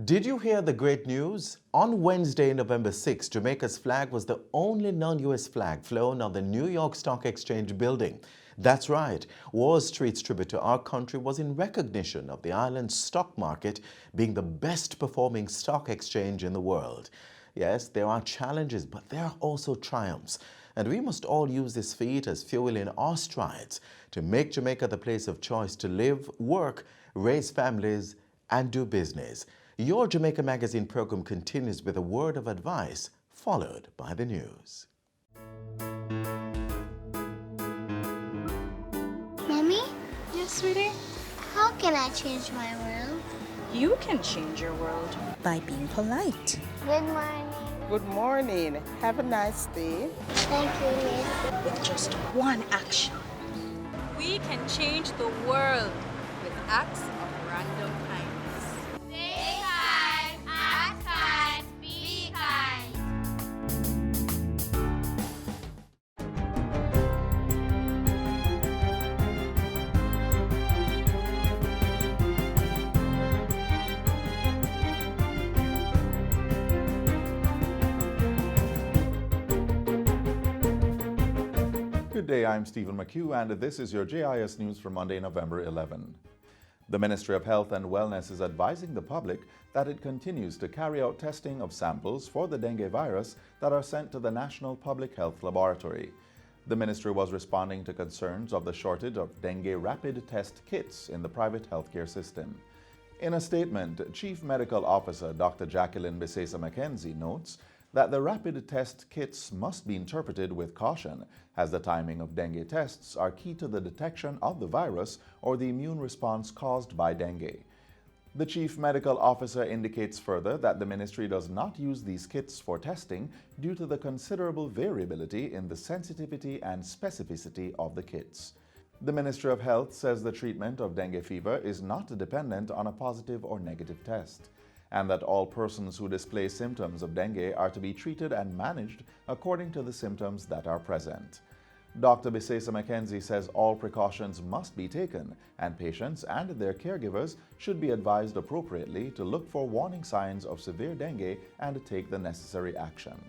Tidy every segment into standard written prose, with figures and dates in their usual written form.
Did you hear the great news? On Wednesday, November 6, Jamaica's flag was the only non-US flag flown on the New York Stock Exchange building. That's right, Wall Street's tribute to our country was in recognition of the island's stock market being the best performing stock exchange in the world. Yes, there are challenges, but there are also triumphs. And we must all use this feat as fuel in our strides to make Jamaica the place of choice to live, work, raise families, and do business. Your Jamaica Magazine program continues with a word of advice, followed by the news. Mommy? Yes, sweetie? How can I change my world? You can change your world by being polite. Good morning. Good morning. Have a nice day. Thank you, Miss. With just one action. We can change the world with acts of random kindness. Stay kind, act kind, be kind. Good day, I'm Stephen McHugh, and this is your JIS News for Monday, November 11. The Ministry of Health and Wellness is advising the public that it continues to carry out testing of samples for the dengue virus that are sent to the National Public Health Laboratory. The ministry was responding to concerns of the shortage of dengue rapid test kits in the private healthcare system. In a statement, Chief Medical Officer Dr. Jacqueline Bisesa-McKenzie notes that the rapid test kits must be interpreted with caution, as the timing of dengue tests are key to the detection of the virus or the immune response caused by dengue. The Chief Medical Officer indicates further that the ministry does not use these kits for testing due to the considerable variability in the sensitivity and specificity of the kits. The Ministry of Health says the treatment of dengue fever is not dependent on a positive or negative test, and that all persons who display symptoms of dengue are to be treated and managed according to the symptoms that are present. Dr. Bisesa-McKenzie says all precautions must be taken, and patients and their caregivers should be advised appropriately to look for warning signs of severe dengue and take the necessary action.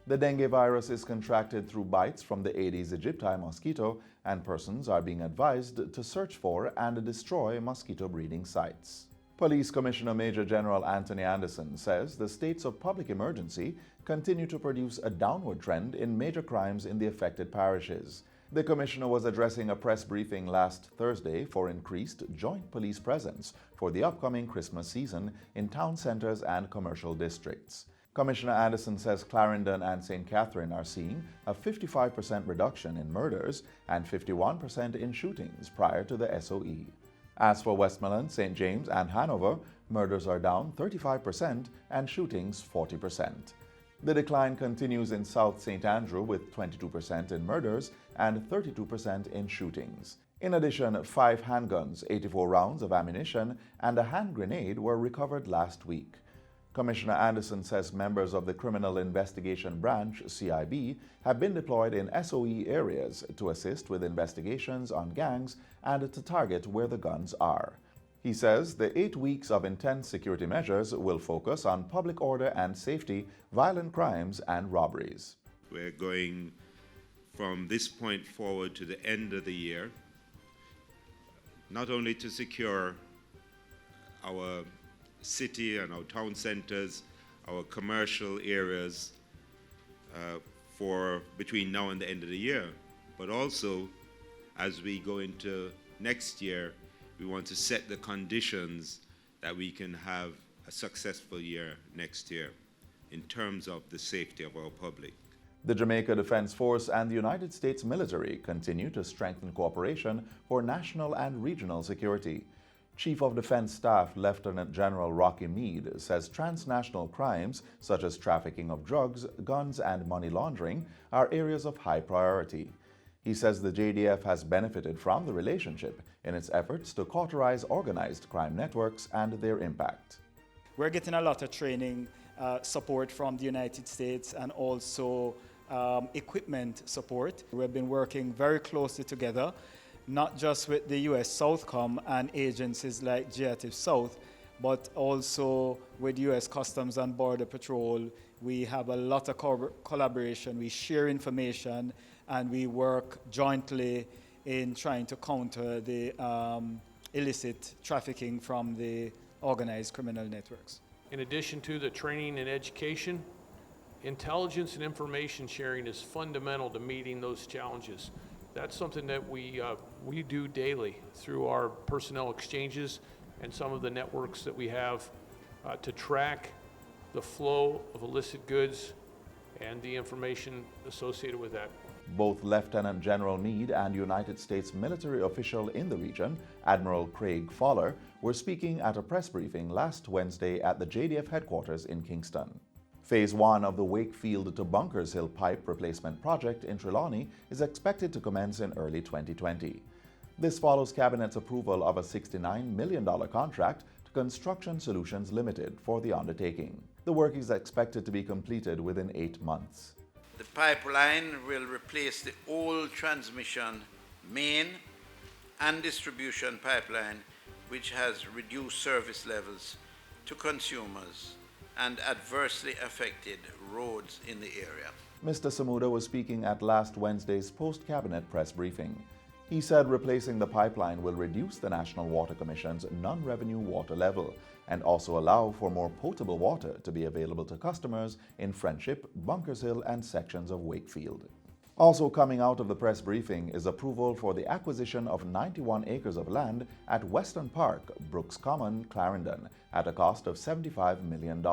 The dengue virus is contracted through bites from the Aedes aegypti mosquito, and persons are being advised to search for and destroy mosquito breeding sites. Police Commissioner Major General Anthony Anderson says the states of public emergency continue to produce a downward trend in major crimes in the affected parishes. The Commissioner was addressing a press briefing last Thursday for increased joint police presence for the upcoming Christmas season in town centers and commercial districts. Commissioner Anderson says Clarendon and St. Catherine are seeing a 55% reduction in murders and 51% in shootings prior to the SOE. As for Westmoreland, St. James, and Hanover, murders are down 35% and shootings 40%. The decline continues in South St. Andrew with 22% in murders and 32% in shootings. In addition, 5 handguns, 84 rounds of ammunition, and a hand grenade were recovered last week. Commissioner Anderson says members of the Criminal Investigation Branch, CIB, have been deployed in SOE areas to assist with investigations on gangs and to target where the guns are. He says the 8 weeks of intense security measures will focus on public order and safety, violent crimes, and robberies. We're going from this point forward to the end of the year, not only to secure our city and our town centers, our commercial areas for between now and the end of the year, but also as we go into next year, we want to set the conditions that we can have a successful year next year in terms of the safety of our public. The Jamaica Defense Force and the United States military continue to strengthen cooperation for national and regional security. Chief of Defense Staff Lieutenant General Rocky Meade says transnational crimes such as trafficking of drugs, guns, and money laundering are areas of high priority. He says the JDF has benefited from the relationship in its efforts to cauterize organized crime networks and their impact. We're getting a lot of training support from the United States and also equipment support. We've been working very closely together, not just with the U.S. Southcom and agencies like GATIF South, but also with U.S. Customs and Border Patrol. We have a lot of collaboration. We share information, and we work jointly in trying to counter the illicit trafficking from the organized criminal networks. In addition to the training and education, intelligence and information sharing is fundamental to meeting those challenges. That's something that we do daily through our personnel exchanges and some of the networks that we have to track the flow of illicit goods and the information associated with that. Both Lieutenant General Meade and United States military official in the region, Admiral Craig Fowler, were speaking at a press briefing last Wednesday at the JDF headquarters in Kingston. Phase 1 of the Wakefield to Bunkers Hill pipe replacement project in Trelawney is expected to commence in early 2020. This follows Cabinet's approval of a $69 million contract to Construction Solutions Limited for the undertaking. The work is expected to be completed within 8 months. The pipeline will replace the old transmission main and distribution pipeline, which has reduced service levels to consumers and adversely affected roads in the area. Mr. Samuda was speaking at last Wednesday's post-cabinet press briefing. He said replacing the pipeline will reduce the National Water Commission's non-revenue water level and also allow for more potable water to be available to customers in Friendship, Bunkers Hill, and sections of Wakefield. Also coming out of the press briefing is approval for the acquisition of 91 acres of land at Western Park, Brooks Common, Clarendon, at a cost of $75 million.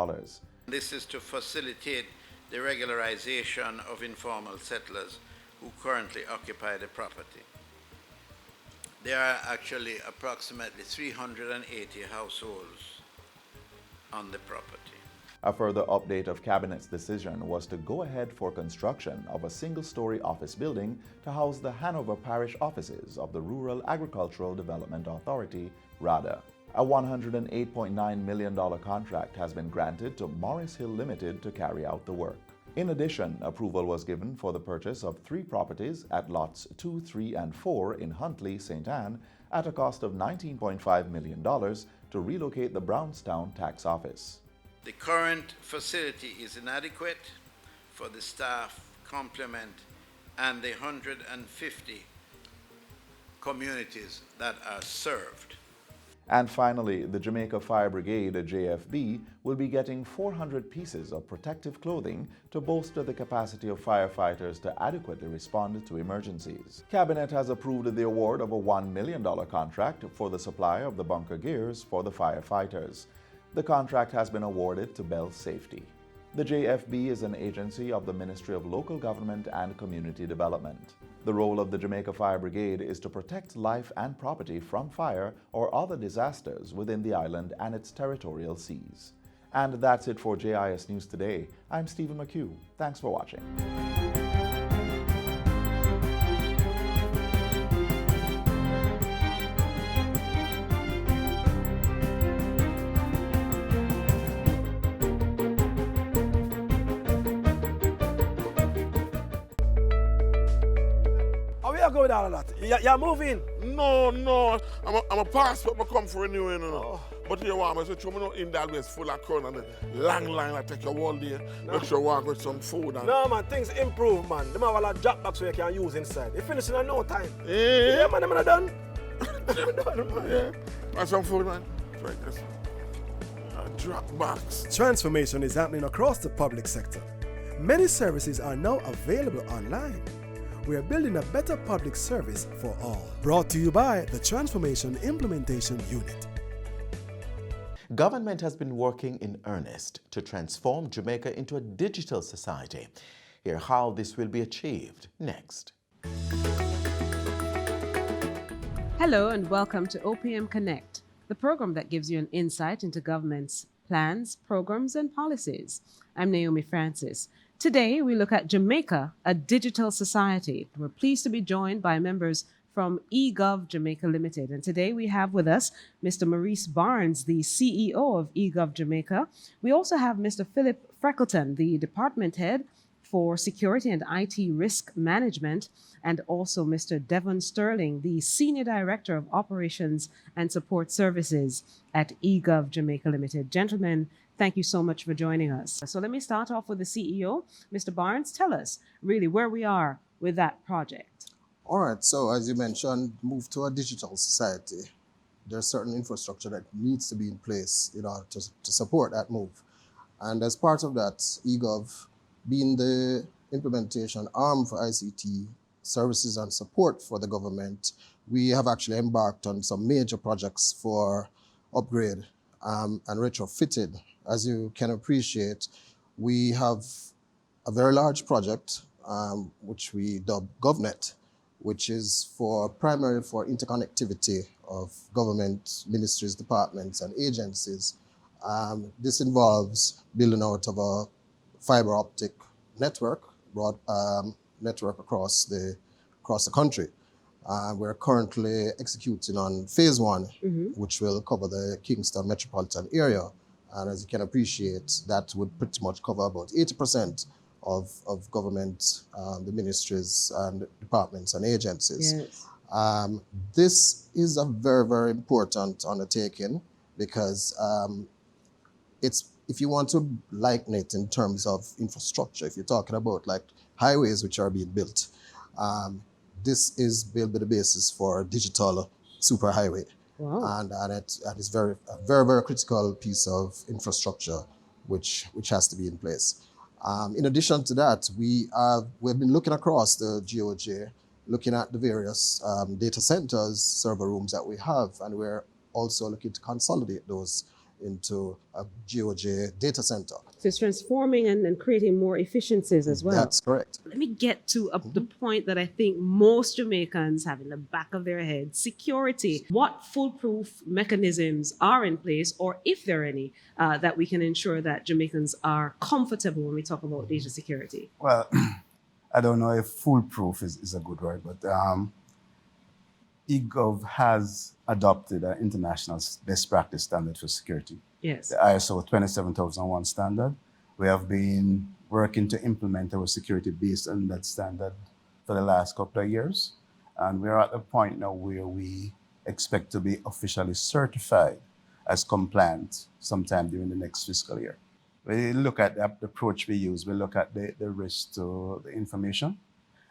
This is to facilitate the regularization of informal settlers who currently occupy the property. There are actually approximately 380 households on the property. A further update of Cabinet's decision was to go ahead for construction of a single-story office building to house the Hanover Parish offices of the Rural Agricultural Development Authority, RADA. A $108.9 million contract has been granted to Morris Hill Limited to carry out the work. In addition, approval was given for the purchase of 3 properties at lots 2, 3, and 4 in Huntley, St. Anne at a cost of $19.5 million to relocate the Brownstown tax office. The current facility is inadequate for the staff complement and the 150 communities that are served. And finally, the Jamaica Fire Brigade, JFB, will be getting 400 pieces of protective clothing to bolster the capacity of firefighters to adequately respond to emergencies. Cabinet has approved the award of a $1 million contract for the supply of the bunker gears for the firefighters. The contract has been awarded to Bell Safety. The JFB is an agency of the Ministry of Local Government and Community Development. The role of the Jamaica Fire Brigade is to protect life and property from fire or other disasters within the island and its territorial seas. And that's it for JIS News Today. I'm Stephen McHugh. Thanks for watching. Go with all of that. You're moving? No. I'm a passport I come for renewing. But you want me to show me no in that way full of corn and the long line I take you all day. Make sure you walk with some food. And... No man, things improve man. Them have a lot of drop box where you can use inside. You finish in no time. Yeah man, them are done. Yeah. And some food man. Like this. Drop box. Transformation is happening across the public sector. Many services are now available online. We are building a better public service for all. Brought to you by the Transformation Implementation Unit. Government has been working in earnest to transform Jamaica into a digital society. Hear how this will be achieved next. Hello and welcome to OPM Connect, the program that gives you an insight into government's plans, programs, and policies. I'm Naomi Francis. Today, we look at Jamaica, a digital society. We're pleased to be joined by members from eGov Jamaica Limited. And today we have with us Mr. Maurice Barnes, the CEO of eGov Jamaica. We also have Mr. Philip Freckleton, the department head for Security and IT Risk Management, and also Mr. Devon Sterling, the Senior Director of Operations and Support Services at eGov Jamaica Limited. Gentlemen, thank you so much for joining us. So let me start off with the CEO. Mr. Barnes, tell us really where we are with that project. All right, so as you mentioned, move to a digital society. There's certain infrastructure that needs to be in place in order to support that move. And as part of that, eGov being the implementation arm for ICT services and support for the government, we have actually embarked on some major projects for upgrade and retrofitted. As you can appreciate, we have a very large project which we dub GovNet, which is primarily for interconnectivity of government ministries, departments, and agencies. This involves building out of a fiber optic network, network across the country. We're currently executing on phase 1, which will cover the Kingston metropolitan area. And as you can appreciate, that would pretty much cover about 80% of government, the ministries and departments and agencies. Yes. This is a very, very important undertaking because if you want to liken it in terms of infrastructure, if you're talking about like highways which are being built, this is built with the basis for a digital superhighway. Wow. And it is a very, very critical piece of infrastructure which has to be in place. In addition to that, we've been looking across the GOJ, looking at the various data centers, server rooms that we have, and we're also looking to consolidate those into a GOJ data center. So it's transforming and creating more efficiencies as well. That's correct. Let me get to the point that I think most Jamaicans have in the back of their head: security. What foolproof mechanisms are in place, or if there are any, that we can ensure that Jamaicans are comfortable when we talk about data security? Well, I don't know if foolproof is a good word, but eGov has adopted an international best practice standard for security. Yes. The ISO 27001 standard. We have been working to implement our security based on that standard for the last couple of years. And we're at the point now where we expect to be officially certified as compliant sometime during the next fiscal year. We look at the approach we use. We look at the risk to the information,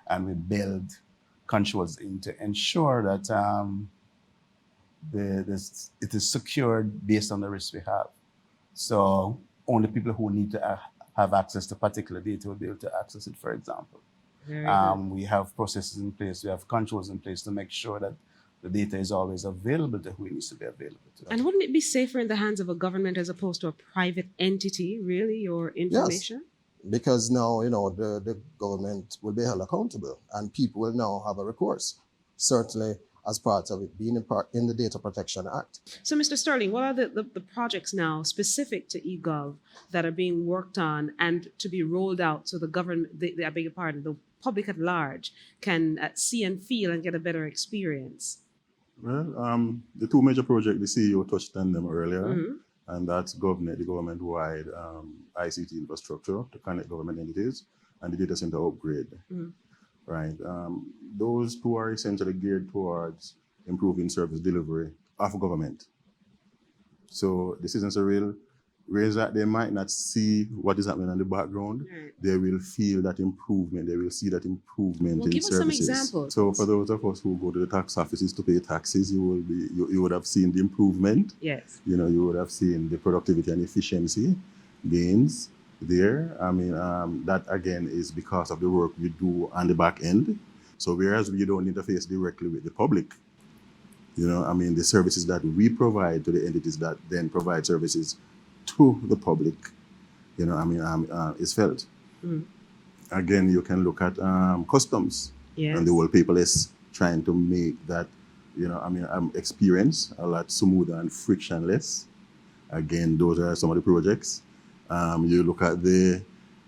and we build controls in to ensure that it is secured based on the risk we have. So only people who need to have access to particular data will be able to access it, for example. We have processes in place, we have controls in place to make sure that the data is always available to who it needs to be available to. And wouldn't it be safer in the hands of a government as opposed to a private entity, really, your information? Yes, because now, the government will be held accountable and people will now have a recourse, certainly as part of it being in the Data Protection Act. So, Mr. Sterling, what are the projects now specific to eGov that are being worked on and to be rolled out so the government, I beg your pardon, the public at large can see and feel and get a better experience? Well, the two major projects, the CEO touched on them earlier, and that's GovNet, the government-wide ICT infrastructure to connect government entities, and the data center upgrade. Right. Those two are essentially geared towards improving service delivery of government. So this isn't a real raise that they might not see what is happening in the background. They will feel that improvement. They will see that improvement in give services. us some examples. So for those of us who go to the tax offices to pay taxes, you would have seen the improvement. Yes. You would have seen the productivity and efficiency gains there. I mean, that again is because of the work we do on the back end. So whereas we don't interface directly with the public, the services that we provide to the entities that then provide services to the public, is felt. Again, you can look at customs and the whole paperless, trying to make that, experience a lot smoother and frictionless. Again, those are some of the projects. You look at the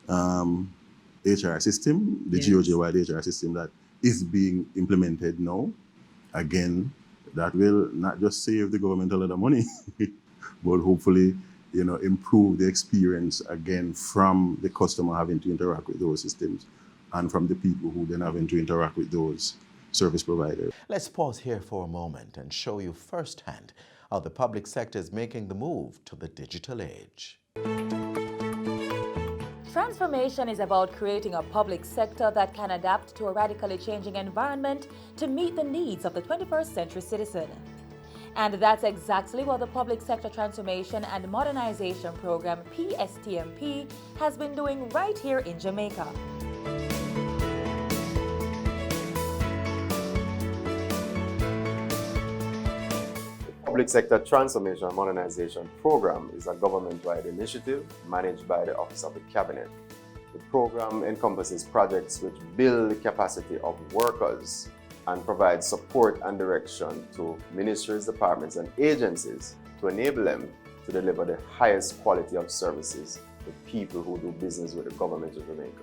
HR system, the GOJ-wide HR system that is being implemented now. Again, that will not just save the government a lot of money, but hopefully improve the experience again from the customer having to interact with those systems and from the people who then having to interact with those service providers. Let's pause here for a moment and show you firsthand how the public sector is making the move to the digital age. Transformation is about creating a public sector that can adapt to a radically changing environment to meet the needs of the 21st century citizen. And that's exactly what the Public Sector Transformation and Modernization Program, PSTMP, has been doing right here in Jamaica. Public Sector Transformation and Modernization Program is a government-wide initiative managed by the Office of the Cabinet. The program encompasses projects which build the capacity of workers and provide support and direction to ministries, departments, and agencies to enable them to deliver the highest quality of services to people who do business with the government of Jamaica.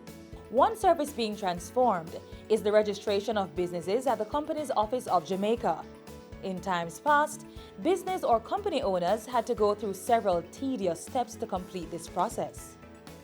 One service being transformed is the registration of businesses at the Companies Office of Jamaica. In times past, business or company owners had to go through several tedious steps to complete this process.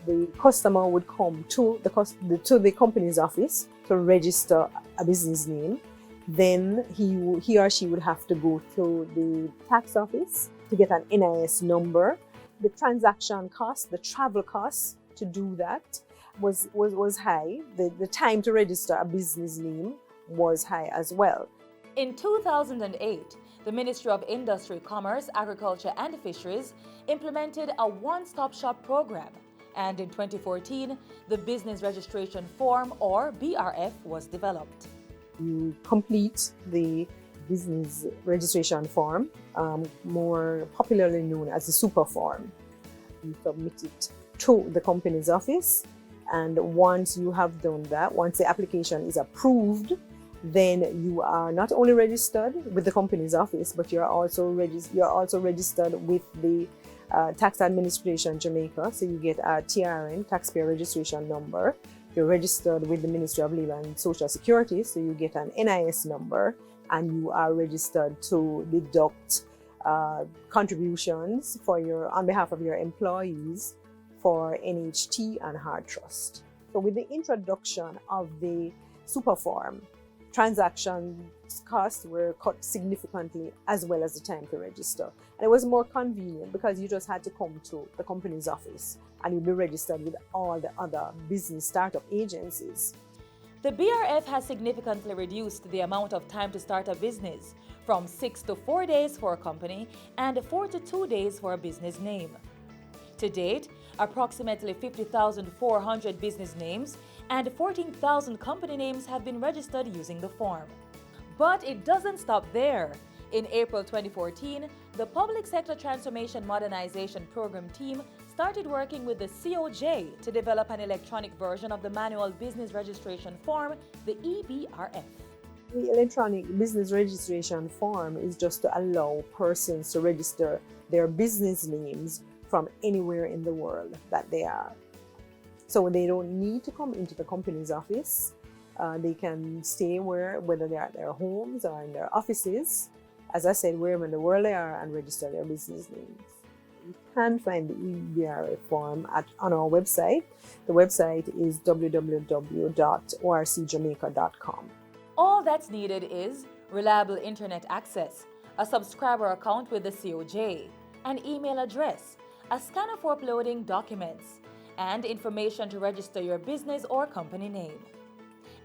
The customer would come to the company's office to register a business name. Then he or she would have to go to the tax office to get an NIS number. The transaction cost, the travel cost to do that was high. The time to register a business name was high as well. In 2008, the Ministry of Industry, Commerce, Agriculture and Fisheries implemented a one-stop-shop program. And in 2014, the Business Registration Form, or BRF, was developed. You complete the business registration form, more popularly known as the super form. You submit it to the company's office, and once you have done that, once the application is approved, then you are not only registered with the company's office, but you're also registered with the Tax Administration Jamaica. So you get a TRN, Taxpayer Registration Number. You're registered with the Ministry of Labour and Social Security, so you get an NIS number, and you are registered to deduct contributions on behalf of your employees for NHT and Hard Trust. So with the introduction of the super form, transaction costs were cut significantly, as well as the time to register. And it was more convenient because you just had to come to the company's office and you'd be registered with all the other business startup agencies. The BRF has significantly reduced the amount of time to start a business from 6 to 4 days for a company and 4 to 2 days for a business name. To date, approximately 50,400 business names and 14,000 company names have been registered using the form. But it doesn't stop there. In April 2014, the Public Sector Transformation Modernization Program team started working with the COJ to develop an electronic version of the manual business registration form, the EBRF. The electronic business registration form is just to allow persons to register their business names from anywhere in the world that they are. So they don't need to come into the company's office. They can stay whether they're at their homes or in their offices, as I said, wherever in the world they are, and register their business names. You can find the EBRF form on our website. The website is www.orcjamaica.com. All that's needed is reliable internet access, a subscriber account with the COJ, an email address, a scanner for uploading documents, and information to register your business or company name.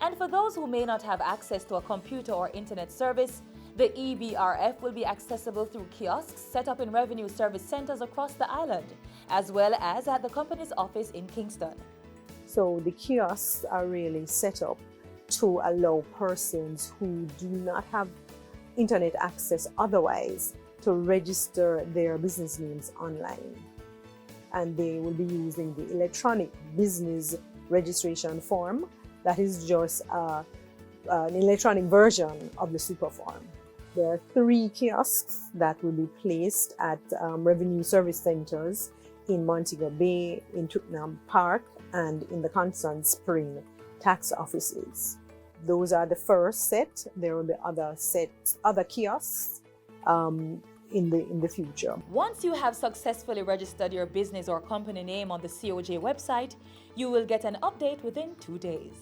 And for those who may not have access to a computer or internet service, the EBRF will be accessible through kiosks set up in revenue service centers across the island, as well as at the company's office in Kingston. So the kiosks are really set up to allow persons who do not have internet access otherwise to register their business names online. And they will be using the electronic business registration form. That is just an electronic version of the super form. There are 3 kiosks that will be placed at revenue service centers in Montego Bay, in Twickenham Park, and in the Constant Spring tax offices. Those are the first set. There will be other kiosks in the future. Once you have successfully registered your business or company name on the COJ website, you will get an update within 2 days.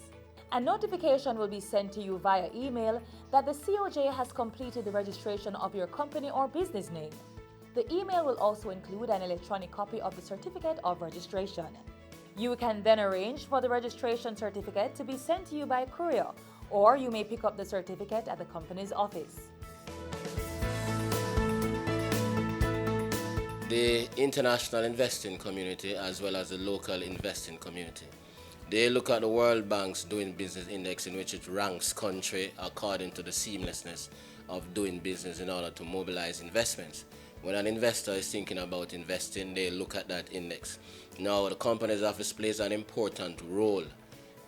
A notification will be sent to you via email that the COJ has completed the registration of your company or business name. The email will also include an electronic copy of the certificate of registration. You can then arrange for the registration certificate to be sent to you by courier, or you may pick up the certificate at the company's office. The international investing community as well as the local investing community, they look at the World Bank's Doing Business Index, in which it ranks country according to the seamlessness of doing business in order to mobilize investments. When an investor is thinking about investing, they look at that index. Now, the Companies Office plays an important role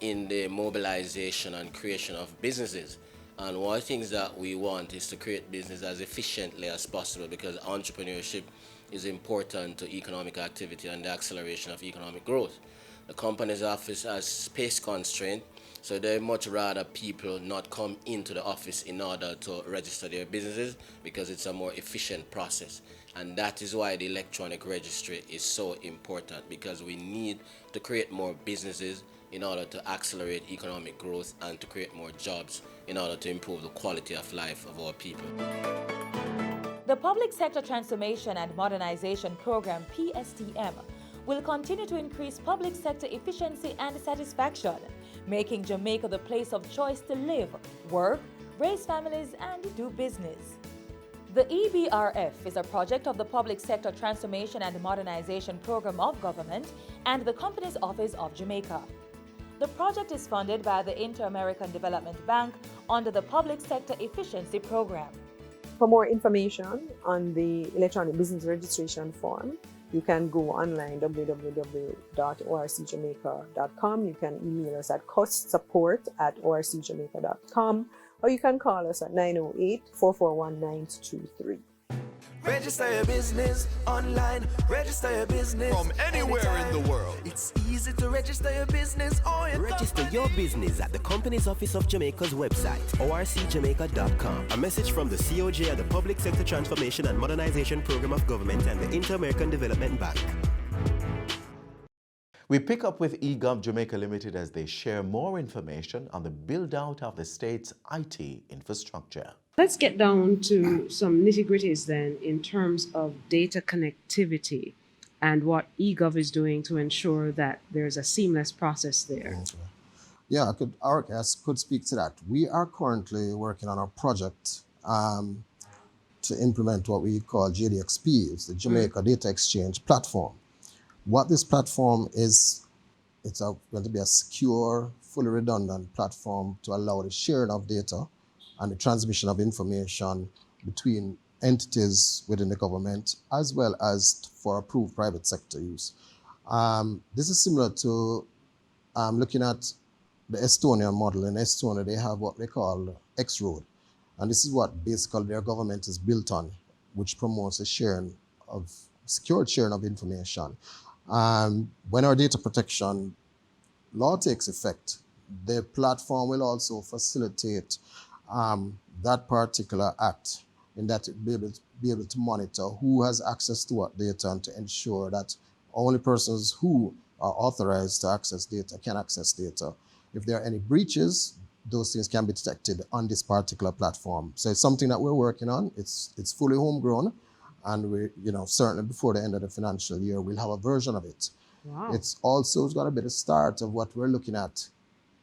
in the mobilization and creation of businesses. And one of the things that we want is to create business as efficiently as possible, because entrepreneurship is important to economic activity and the acceleration of economic growth. The Companies Office has space constraint, so they much rather people not come into the office in order to register their businesses, because it's a more efficient process. And that is why the electronic registry is so important, because we need to create more businesses in order to accelerate economic growth and to create more jobs in order to improve the quality of life of our people. The Public Sector Transformation and Modernization Program, PSTM, will continue to increase public sector efficiency and satisfaction, making Jamaica the place of choice to live, work, raise families, and do business. The EBRF is a project of the Public Sector Transformation and Modernization Program of Government and the Companies Office of Jamaica. The project is funded by the Inter-American Development Bank under the Public Sector Efficiency Program. For more information on the electronic business registration form, you can go online, www.orcjamaica.com. You can email us at costsupport@orcjamaica.com, or you can call us at 908-441-9223. Register your business online. Register your business from anywhere in the world. It's easy to register your business. Register your business at the Companies Office of Jamaica's website, orcjamaica.com. A message from the COJ and the Public Sector Transformation and Modernization Program of Government and the Inter-American Development Bank. We pick up with eGov Jamaica Limited as they share more information on the build-out of the state's IT infrastructure. Let's get down to some nitty-gritties then in terms of data connectivity and what eGov is doing to ensure that there's a seamless process there. Yeah, I could speak to that. We are currently working on a project to implement what we call JDXP, it's the Jamaica Data Exchange Platform. What this platform is, it's going to be a secure, fully redundant platform to allow the sharing of data and the transmission of information between entities within the government, as well as for approved private sector use. This is similar to looking at the Estonian model. In Estonia, they have what they call X-Road. And this is what basically their government is built on, which promotes the secure sharing of information. When our data protection law takes effect, the platform will also facilitate that particular act, in that it be able to monitor who has access to what data and to ensure that only persons who are authorized to access data can access data. If there are any breaches, those things can be detected on this particular platform. So it's something that we're working on. It's fully homegrown, and we, certainly before the end of the financial year, we'll have a version of it. Wow. It's also going to be the start of what we're looking at,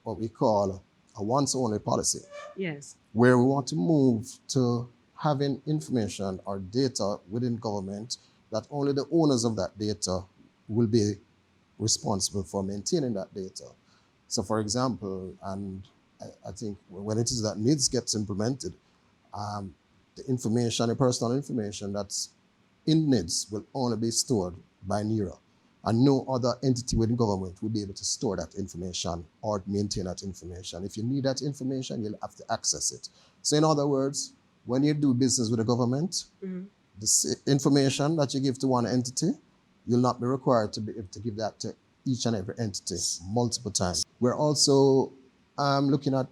what we call a once-only policy. Yes. Where we want to move to having information or data within government that only the owners of that data will be responsible for maintaining that data. So for example, and I think when it is that NIDS gets implemented, the personal information that's in NIDS will only be stored by NERA. And no other entity within government will be able to store that information or maintain that information. If you need that information, you'll have to access it. So in other words, when you do business with the government, the information that you give to one entity, you'll not be required to be able to give that to each and every entity multiple times. We're also looking at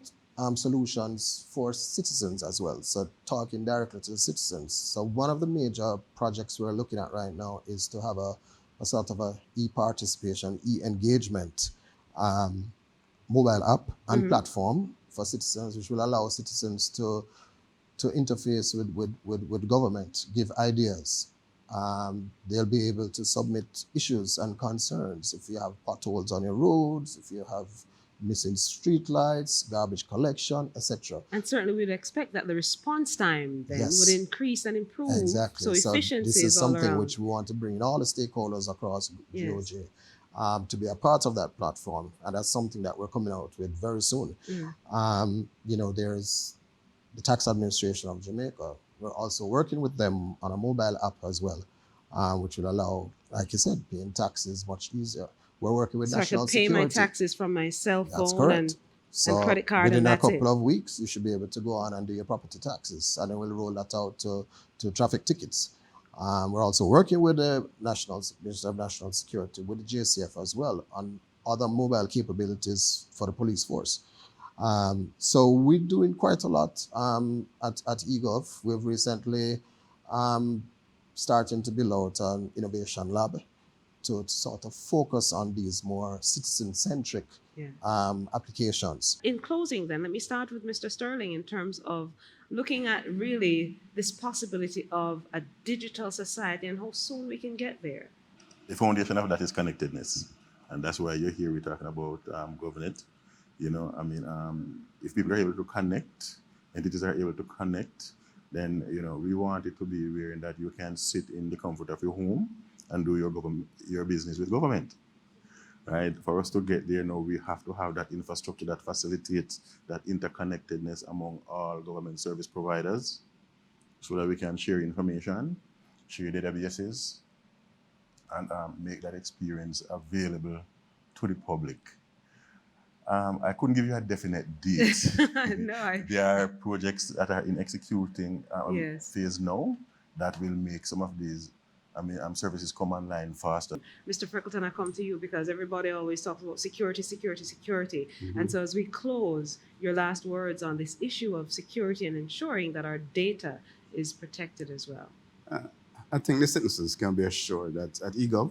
solutions for citizens as well, so talking directly to the citizens. So one of the major projects we're looking at right now is to have a sort of a e-participation, e-engagement mobile app and platform for citizens, which will allow citizens to interface with government, give ideas. They'll be able to submit issues and concerns. If you have potholes on your roads, if you have missing street lights, garbage collection, etc. And certainly we'd expect that the response time then would increase and improve. Exactly. So efficiency this is all something around. which we want to bring in all the stakeholders across GOJ to be a part of that platform. And that's something that we're coming out with very soon. You know, there's the Tax Administration of Jamaica. We're also working with them on a mobile app as well, which will allow, like you said, paying taxes much easier. We're working with national security. So I can pay my taxes from my cell phone. That's correct. And credit card, within and a that's couple it. of weeks, you should be able to go on and do your property taxes, and then we'll roll that out to traffic tickets. We're also working with the Minister of National Security, with the JCF as well, on other mobile capabilities for the police force. So we're doing quite a lot at eGov. We've recently starting to build out an innovation lab to sort of focus on these more citizen-centric applications. In closing then, let me start with Mr. Sterling in terms of looking at really this possibility of a digital society and how soon we can get there. The foundation of that is connectedness. And that's why you're here, we're talking about governance. You know, I mean, if people are able to connect, entities are able to connect, then, you know, we want it to be where that you can sit in the comfort of your home and do your business with government, right? For us to get there now, we have to have that infrastructure that facilitates that interconnectedness among all government service providers so that we can share information, share databases, and make that experience available to the public. I couldn't give you a definite date. There are projects that are in executing phase now that will make some of these services come online faster. Mr. Freckleton, I come to you because everybody always talks about security, security, security. And so as we close, your last words on this issue of security and ensuring that our data is protected as well. I think the citizens can be assured that at eGov,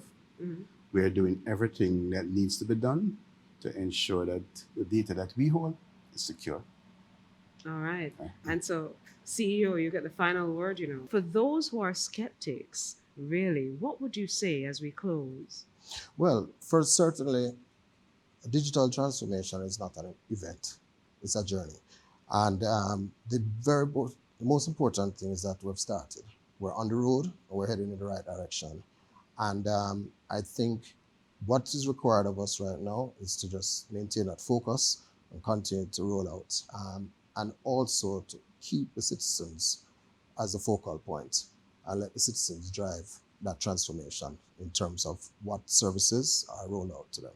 we are doing everything that needs to be done to ensure that the data that we hold is secure. All right. And so, CEO, you get the final word, you know. For those who are skeptics, really, what would you say as we close? Well, first, certainly, digital transformation is not an event. It's a journey. And the most important thing is that we've started. We're on the road, and we're heading in the right direction. And I think what is required of us right now is to just maintain that focus and continue to roll out, and also to keep the citizens as a focal point and let the citizens drive that transformation in terms of what services are rolled out to them.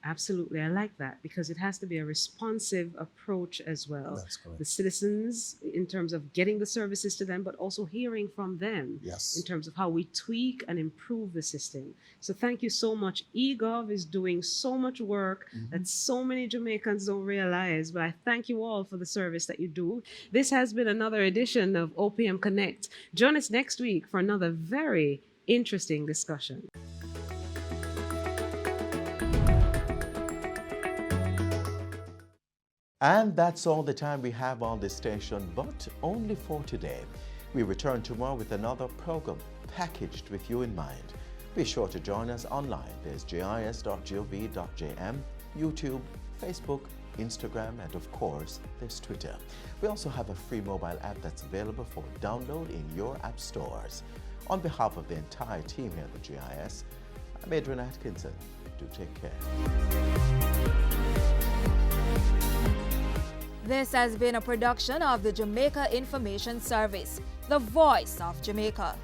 Absolutely. I like that because it has to be a responsive approach as well. That's correct. The citizens in terms of getting the services to them, but also hearing from them in terms of how we tweak and improve the system. So thank you so much. eGov is doing so much work that so many Jamaicans don't realize, but I thank you all for the service that you do. This has been another edition of OPM Connect. Join us next week for another very interesting discussion. And that's all the time we have on this station, but only for today. We return tomorrow with another program packaged with you in mind. Be sure to join us online. There's gis.gov.jm, YouTube, Facebook, Instagram, and of course, there's Twitter. We also have a free mobile app that's available for download in your app stores. On behalf of the entire team here at the GIS, I'm Adrian Atkinson. Do take care. This has been a production of the Jamaica Information Service, the voice of Jamaica.